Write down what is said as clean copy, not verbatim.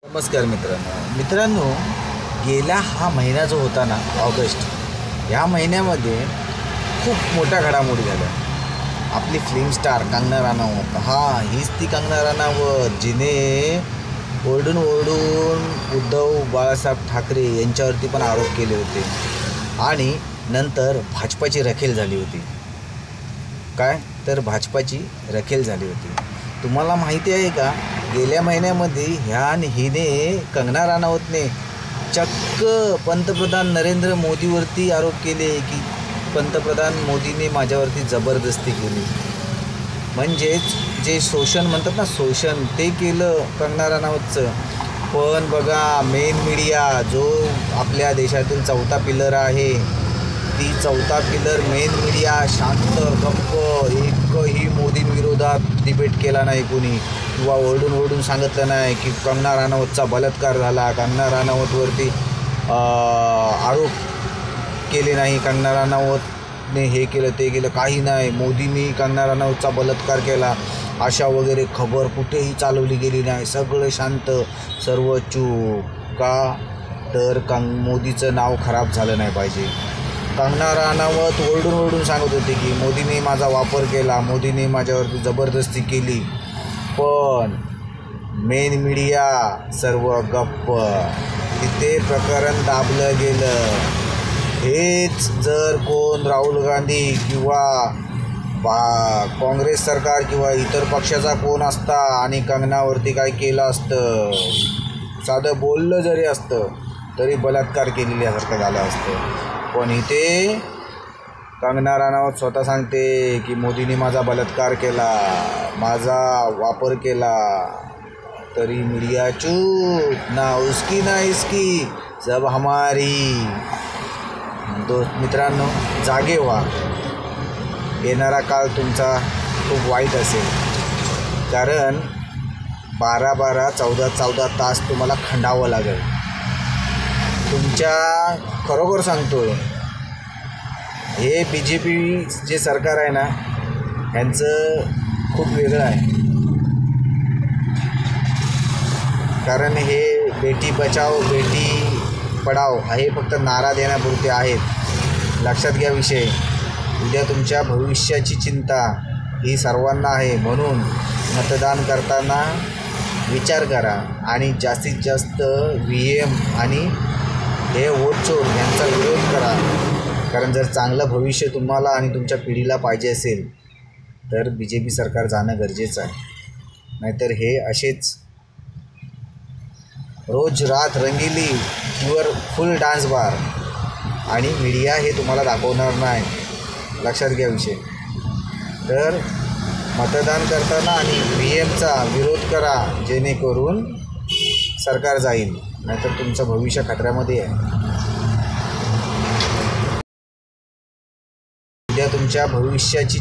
नमस्कार मित्रांनो, गेला हा महिना जो होता ना, ऑगस्ट, या महिन्यामध्ये खूप मोठ्या घडामोडी झाल्या. आपली फिल्म स्टार कंगना राणावत, हीच ती कंगना राणावत जिने ओरडून उद्धव बाळासाहेब ठाकरे यांच्यावरती पण आरोप केले होते आणि नंतर भाजपाची रखेल झाली होती. भाजपाची रखेल झाली होती. तुम्हाला माहिती आहे का, गेल्या महिन्यामध्ये हिने कंगना राणावतने चक्क पंतप्रधान नरेंद्र मोदीवरती आरोप केले की पंतप्रधान मोदीने माझ्यावरती जबरदस्ती केली. म्हणजेच जे शोषण म्हणतात ना, शोषण ते केलं कंगना राणावतचं. पण बघा, मेन मीडिया जो आपल्या देशातील चौथा पिलर आहे, ती चौथा पिलर मेन मीडिया शांत गप्प, एकही मोदींविरोधात डिबेट केला नाही कोणी, किंवा ओरडून सांगितलं नाही की कंगना राणावतचा बलात्कार झाला, कंगना राणावतवरती आरोप केले नाही, कंगना राणावतने हे केलं ते केलं, काही नाही, मोदींनी कंगना राणावतचा बलात्कार केला अशा वगैरे खबर कुठेही चालवली गेली नाही. सगळं शांत, सर्व चूप. का तर मोदीचं नाव खराब झालं नाही पाहिजे. कंगना राणावत ओरडून सांगत होते की मोदीने माझा वापर केला, मोदीने माझ्यावरती जबरदस्ती केली. पण मेन मीडिया सर्व गप्प. तिथे प्रकरण दाबलं गेलं. हेच जर कोण राहुल गांधी किंवा काँग्रेस सरकार किंवा इतर पक्षाचा कोण असता आणि कंगनावरती काय केलं असतं, साधं बोललं जरी असतं तरी बलात्कार केलेल्यासारखं झालं असतं. पण इथे कंगना राणावत स्वतः सांगते की मोदीने माझा बलात्कार केला, माझा वापर केला, तरी मीडिया चूप. ना उसकी ना इसकी, सब हमारी. मित्रांनो, जागे व्हा. येणारा काळ तुमचा खूप वाईट असेल, कारण 12-12, 14-14 तास तुम्हाला खंडावं लागेल. खरोखर सांगतोय, हे BJP जे सरकार आहे ना, ह्यांचं खूप वेगळं आहे. कारण हे बेटी बचाओ बेटी पढाओ हे फक्त नारा देण्यापुरते आहेत. लक्षात घ्या विषय. उद्या तुमच्या भविष्याची चिंता ही सर्वांना आहे. म्हणून मतदान करताना विचार करा आणि जास्तीत जास्त VM आणि हे वोट चोर यांचा विरोध करा. कारण जर चांगलं भविष्य तुम्हाला आणि तुमच्या पिढीला पाहिजे असेल तर BJP सरकार जाणं गरजेचं आहे. नाहीतर हे असेच रोज रात रंगीली किंवा फुल डान्स बार आणि मीडिया हे तुम्हाला दाखवणार नाही. लक्षात घ्या विषय. तर मतदान करताना आणि VMचा विरोध करा, जेणेकरून सरकार जाईल. नाहीतर तुमचं भविष्य खतऱ्यामध्ये आहे. उद्या तुमच्या भविष्याची